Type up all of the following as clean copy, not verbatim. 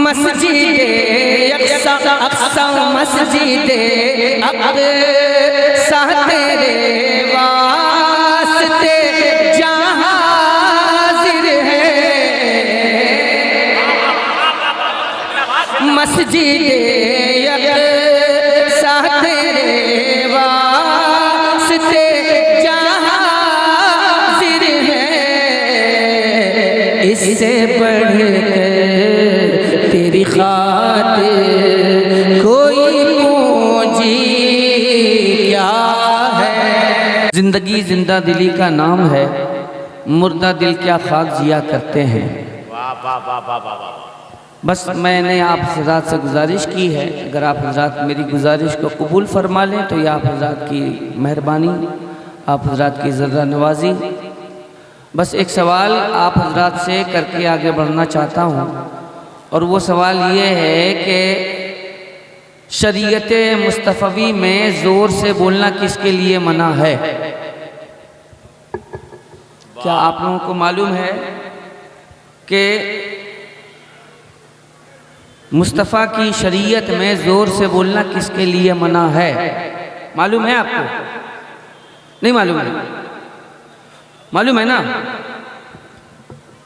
मस्जिदे अक्सा मस्जिदे अक्सा तेरे वास्ते जहाँ हाज़िर है। मस्जिदे अक्सा तेरे वास्ते जहाँ हाज़िर है। इससे बढ़कर तेरी खातिर कोई पूंजी क्या है। जिंदगी जिंदा दिली का नाम है, मुर्दा दिल क्या खाक जिया करते हैं। बस मैंने आप हज़रात से गुजारिश की है, अगर आप हज़रात मेरी गुजारिश को कबूल फरमा लें तो ये आप हज़रात की मेहरबानी, आप हज़रात की ज़र्रा नवाजी। बस एक सवाल आप हज़रात से करके आगे बढ़ना चाहता हूँ, और वो सवाल ये है कि शरीयत मुस्तफ़वी में ज़ोर से बोलना किसके लिए मना है। क्या आप लोगों को मालूम है कि मुस्तफ़ा की शरीयत में ज़ोर से बोलना किसके लिए मना है? मालूम है आपको? नहीं मालूम है? मालूम है ना?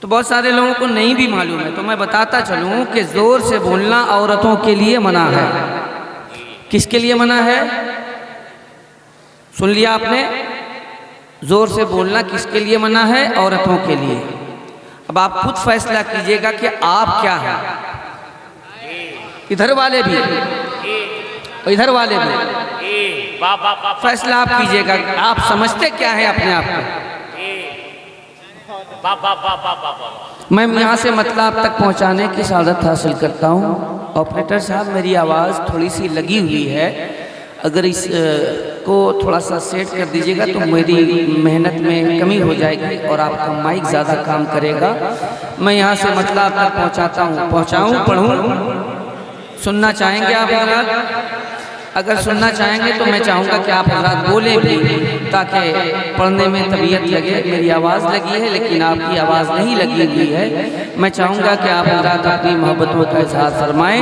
तो बहुत सारे लोगों को नहीं भी मालूम है, तो मैं बताता चलूं कि ज़ोर से बोलना औरतों के लिए मना है। किसके लिए मना है? सुन लिया आपने? ज़ोर से बोलना किसके लिए मना है? औरतों के लिए। अब आप खुद फैसला कीजिएगा कि आप क्या हैं। इधर वाले भी, इधर वाले भी, फैसला आप कीजिएगा। आप समझते क्या है अपने आप को? मैं यहाँ से मतलब तक पहुँचाने की सादत हासिल करता हूँ। ऑपरेटर साहब, मेरी आवाज़ थोड़ी सी लगी हुई है, अगर इस को थोड़ा सा सेट कर दीजिएगा तो मेरी मेहनत में कमी हो जाएगी और आपका माइक ज़्यादा काम करेगा। मैं यहाँ से मतलब तक पहुँचाता हूँ, पहुँचाऊँ, पढ़ूँ। सुनना चाहेंगे आप हज़रात? अगर सुनना चाहेंगे तो मैं चाहूँगा कि आप हज़रात बोलें भी, ताकि पढ़ने में तबीयत लगे। मेरी आवाज़ लगी है लेकिन आपकी आवाज़ नहीं लगी हुई है। मैं चाहूँगा कि आप हज़रात अपनी मोहब्बतों का इज़हार फरमाएँ।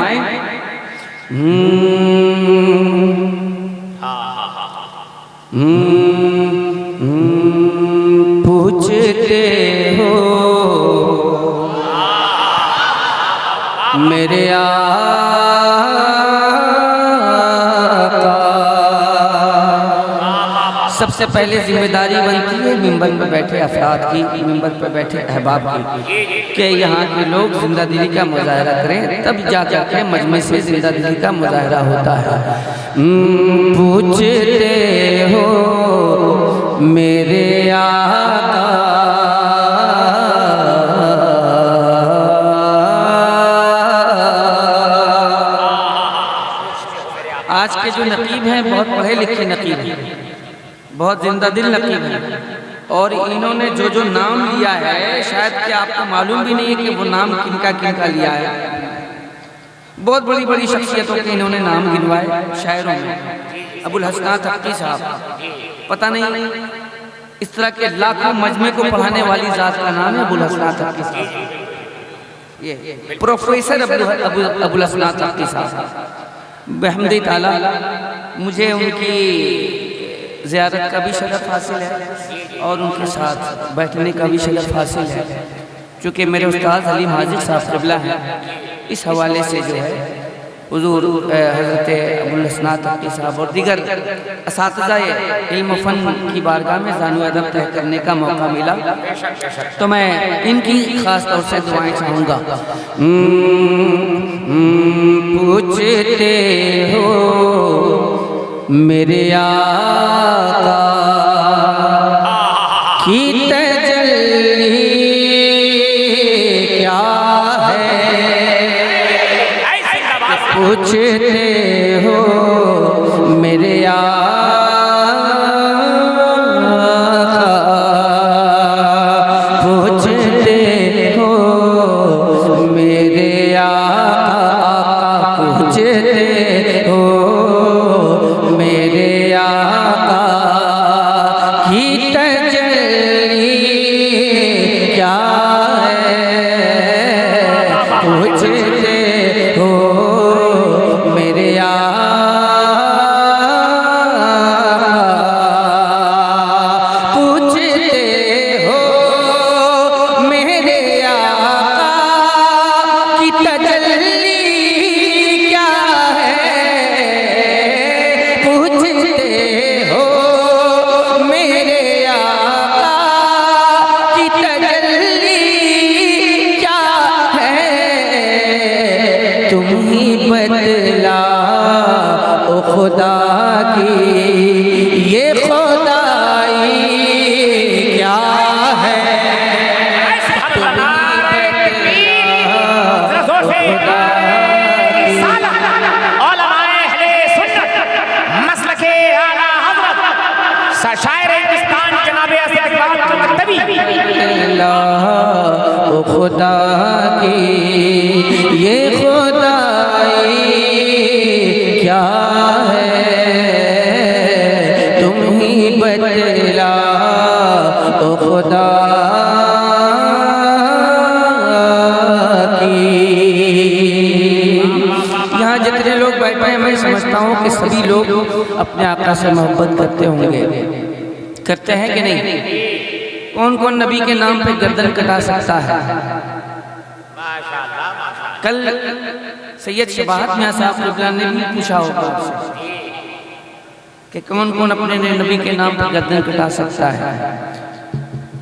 पूछते हो मेरे सबसे पहले जिम्मेदारी बनती है मिंबर पर बैठे अफराद की, मिंबर पर बैठे अहबाब की, कि यहाँ के लोग जिंदा दिली का मुजाहरा करें, तब जाकर के मजमे से जिंदा दिली का मुजाहरा होता है। पूछते हो मेरे आका, आज के जो नकीब हैं बहुत पढ़े लिखे नकीब हैं, बहुत जिंदा दिल नकीब हैं, और इन्होंने जो जो नाम लिया है शायद कि आपको मालूम भी नहीं है कि वो नाम किनका किनका लिया है। बहुत बड़ी बड़ी शख्सियतों के इन्होंने नाम गिनवाए शायरों में। अबुल हसनात हक्की साहब, पता नहीं इस तरह के लाखों मजमे को पढ़ाने वाली जात का नाम है अबुल हसनात हक्की साहब। ये प्रोफेसर अबुल हसनात हक्की साहब, बेहमदी ताला मुझे उनकी ज़ियारत का भी शरफ़ हासिल है और उनके साथ बैठने का भी शरफ़ हासिल है, चूँकि मेरे उस्ताद हलीम हाजिर साहब क़िबला हैं। इस हवाले से जो है हुज़ूर हज़रत अबुल हसनात हक्की साहब और दीगर असातिज़ाए इल्म फ़न की बारगाह में ज़ानो अदब तय करने का मौका मिला, तो मैं इनकी ख़ास तौर से दुआएं चाहूँगा। पूछते हो मेरे आका की तजल्ली क्या है, पूछते हो मेरे आका, पूछते हो मेरे आका, पूछते हो मेरे आका की तजल्ली क्या है, पूछते तजल्ली क्या है पूछते हो मेरे आका की तजल्ली क्या है तुम ही बदला ओ खुदा की ये खुदाई क्या है शायर हिंदुस्तान जनाबे असद इकबाल तबी ओ खुदा की ये खुदाई क्या है तुम ही बदला ओ खुदा की। यहाँ जितने लोग बैठे हैं मैं समझता हूँ कि सभी लोग अपने आका से मोहब्बत करते होंगे, करते हैं कि नहीं? कौन कौन नबी के नाम पे गर्दन कटा सकता है? कल सैयद शबाहत मियां साहब क़िबला ने भी पूछा होगा कि कौन कौन अपने नबी के नाम पे गर्दन कटा सकता है।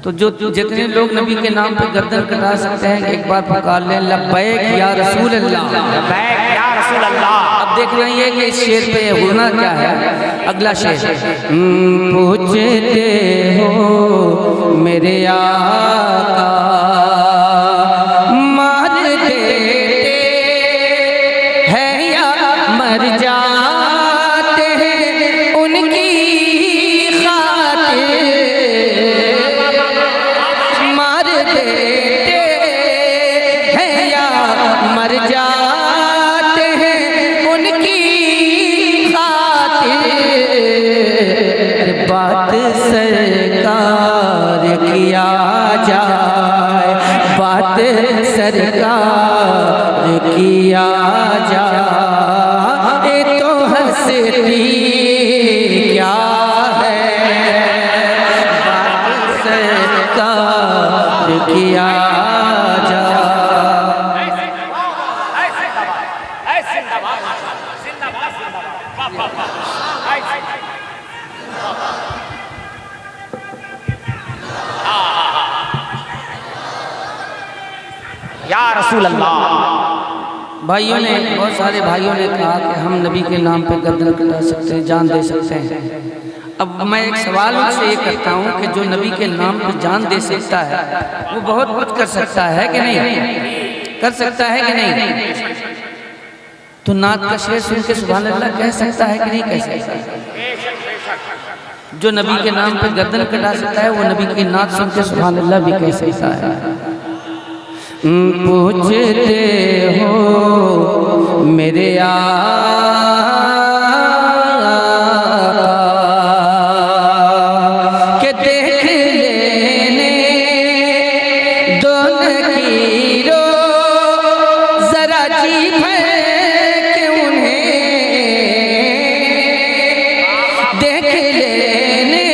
तो जो जितने लोग नबी के नाम पे गर्दन कटा सकते हैं एक बार पुकार लें लब्बैक या रसूल अल्लाह, लब्बैक या रसूल अल्लाह। अब देखना ये कि इस शेर पे होना क्या है। अगला शेर पूछते हो मेरे आका मार देते हैं या मर जाते हैं उनकी खातिर मार देते हैं या मर जाते हैं उनकी खातिर बात सरकार किया जाए बात सरकार किया जाए तो हंसती क्या है बात सरकार किया जाए। या रसूल अल्लाह। भाइयों ने बहुत सारे भाइयों ने कहा कि हम नबी के नाम पे गर्दन कटा सकते हैं, जान दे सकते हैं। अब मैं एक सवाल से ये करता हूँ कि जो नबी के नाम पे जान दे सकता है वो बहुत कुछ कर सकता है कि नहीं? कर सकता है कि नहीं? तो नात का शेर सुन के सुभान अल्लाह कह सकता है कि नहीं कह सकता? जो नबी के नाम पे गर्दन कटा सकता है वो नबी की नात सुन के सुभान अल्लाह भी कह सकता है। पूछते हो मेरे आका के देख लेने दो नकीरो जरा जी भर के उन्हें देख लेने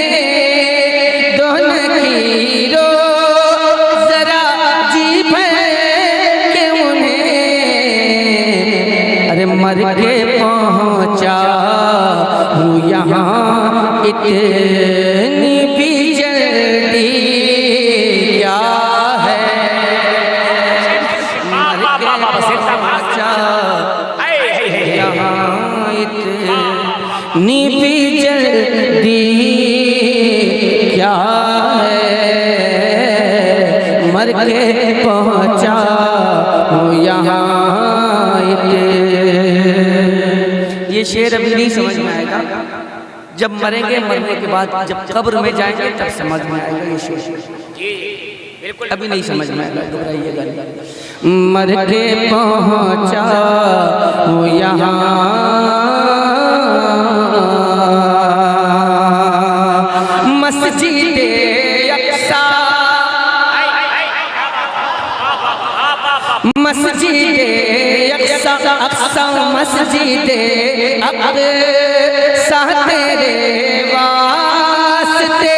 दो नकीरो जरा जी भर मर के पहुँचा हूँ यहाँ इतनी भी जल्दी क्या है मर के पहुँचा यहाँ इतनी भी जल्दी क्या है मर के पहुँचा हूँ यहाँ ये शेर अभी नहीं समझ में आएगा, जब मरेंगे मरने के बाद जब कब्र में जाएंगे तब समझ में आएगा ये शेर। बिल्कुल अभी नहीं समझ में आएगा, घबराइएगा नहीं। मर के पहुँचा हूँ यहाँ मस्जिद अक्सा मस्जिद अक्सा मस्जिद अक्सा तेरे वास्ते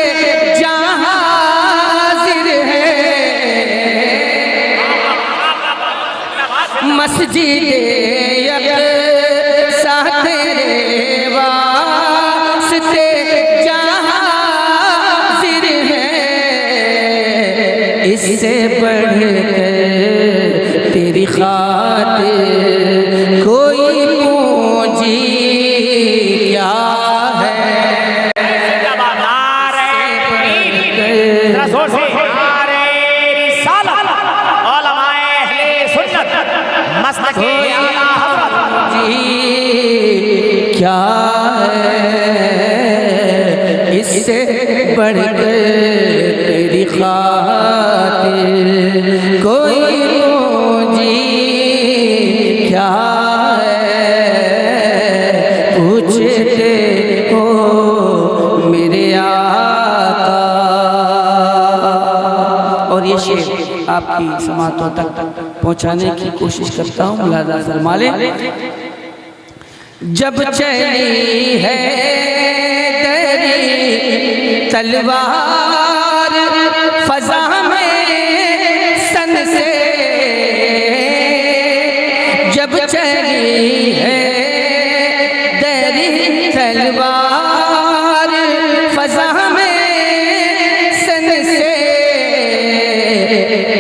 जहाँ हाजिर है मस्जिद अक़सा तेरे वास्ते हाज़िर है, इससे बढ़कर तेरी खातिर कोई पूंजी क्या है। क्या है इससे बढ़कर तेरी खातिर कोई पूंजी क्या है। पूछते हो मेरे आका। और ये शेर आपकी समातों तक पहुंचाने की कोशिश करता हूँ, मुलाज़ा फरमा लें। जब चली है तेरी तलवार फज़ा में सन से, जब चली है तेरी तलवार फज़ा में सन से,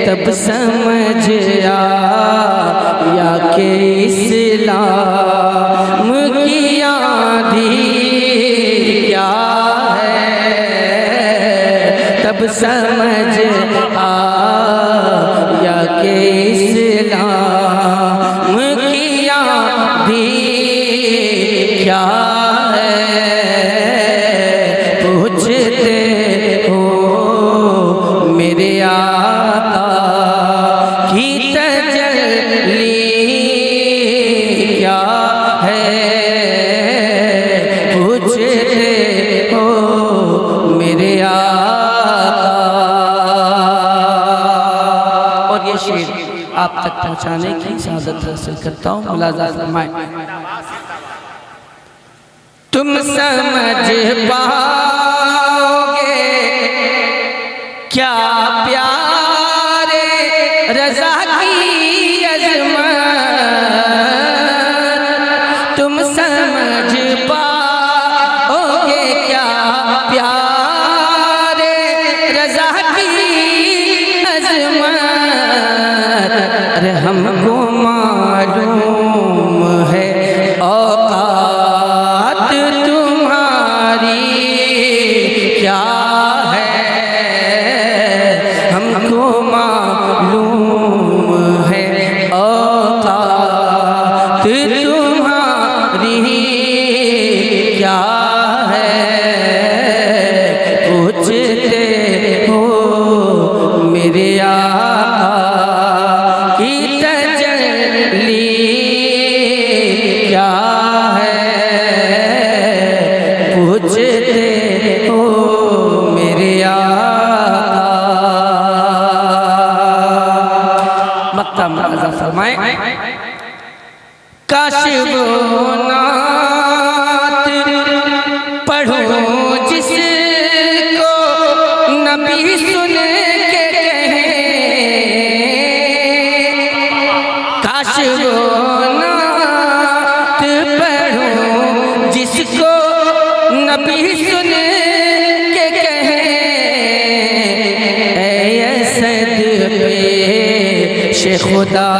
तब समझ आया कि इस्लाम की आंधी क्या है। तब समझ आया कि इस्लाम की आंधी क्या है। पूछते हो मेरे आका की तजल्ली क्या है। पूछते हो मेरे आका। और ये शेर आप तक पहुंचाने की सादत हासिल करता हूँ, मुलाज़ा फरमाएं। तुम समझ पाओगे क्या प्यारे रज़ा की अज़मत। तुम समझ पाओगे क्या प्यारे रज़ा की अज़मत। अरे हमको मालूम है औकात तुम्हारी क्या है। हमको मालूम है औकात तुम्हारी क्या है। पूछते हो मेरे आका की तजल्ली क्या है। पूछते हो मेरे आका। मक्ता मुलाज़ा फरमाएं। काश वो नात पढ़ूं जिसको नबी सुन के कहे। काश वो नात पढ़ूं जिसको नबी सुन के कहे। ऐ असद पेश खुदा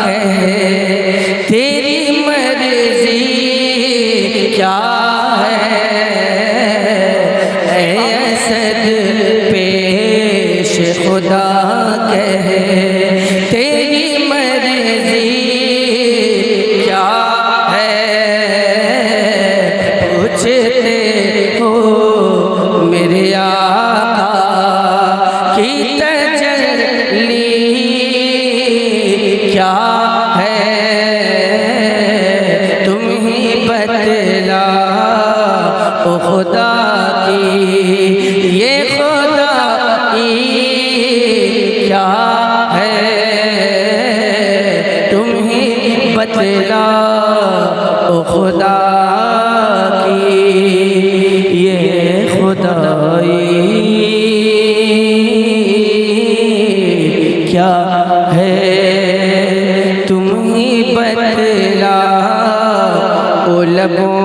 कहे तेरी मर्जी क्या है। ऐ असद पेश खुदा कहे तेरी मर्जी क्या है। पूछते हो मेरे आका की तजल्ली क्या है। तुम ही बतला ओ खुदा की ये खुदाई क्या है। तुम ही बतला ओ खुदा की ये खुदाई क्या है। तुम ही बतला ओ लबों